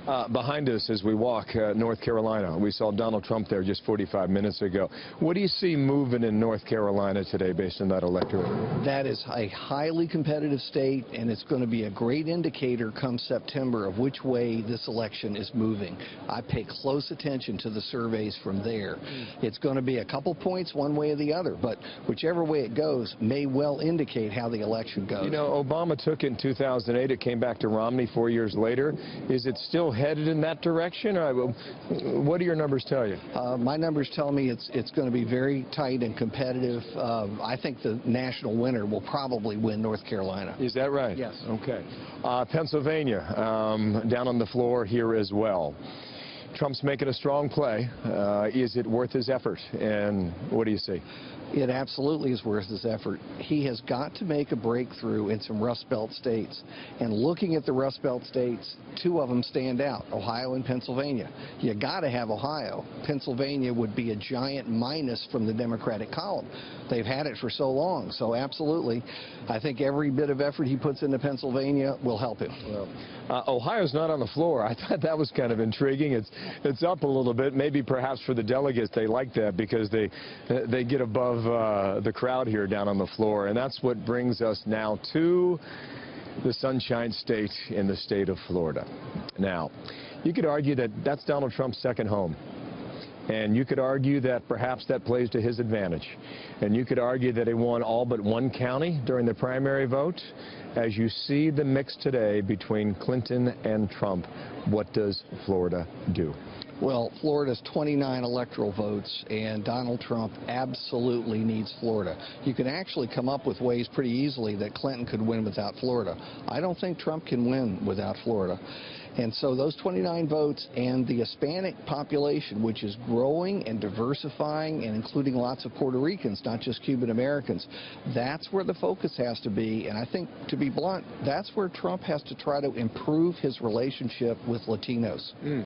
Behind us as we walk, North Carolina. We saw Donald Trump there just 45 minutes ago. What do you see moving in North Carolina today based on that electorate? That is a highly competitive state, and it's going to be a great indicator come September of which way this election is moving. I pay close attention to the surveys from there. It's going to be a couple points one way or the other, but whichever way it goes may well indicate how the election goes. You know, Obama took it in 2008. It came back to Romney 4 years later. Is it still headed in that direction? What do your numbers tell you? My numbers tell me it's going to be very tight and competitive. I think the national winner will probably win North Carolina. Is that right? Yes. Okay. Pennsylvania, down on the floor here as well. Trump's making a strong play. Is it worth his effort? And what do you see? It absolutely is worth his effort. He has got to make a breakthrough in some Rust Belt states. And looking at the Rust Belt states, two of them stand out, Ohio and Pennsylvania. You got to have Ohio. Pennsylvania would be a giant minus from the Democratic column. They've had it for so long. So absolutely, I think every bit of effort he puts into Pennsylvania will help him. Well, Ohio's not on the floor. I thought that was kind of intriguing. It's up a little bit. Maybe perhaps for the delegates they like that because they get above the crowd here down on the floor. And that's what brings us now to the Sunshine State in the state of Florida. Now, you could argue that that's Donald Trump's second home. And you could argue that perhaps that plays to his advantage. And you could argue that he won all but one county during the primary vote. As you see the mix today between Clinton and Trump, what does Florida do? Well, Florida's 29 electoral votes, and Donald Trump absolutely needs Florida. You can actually come up with ways pretty easily that Clinton could win without Florida. I don't think Trump can win without Florida. And so those 29 votes and the Hispanic population, which is growing and diversifying and including lots of Puerto Ricans, not just Cuban Americans, that's where the focus has to be. And I think, to be blunt, that's where Trump has to try to improve his relationship with Latinos.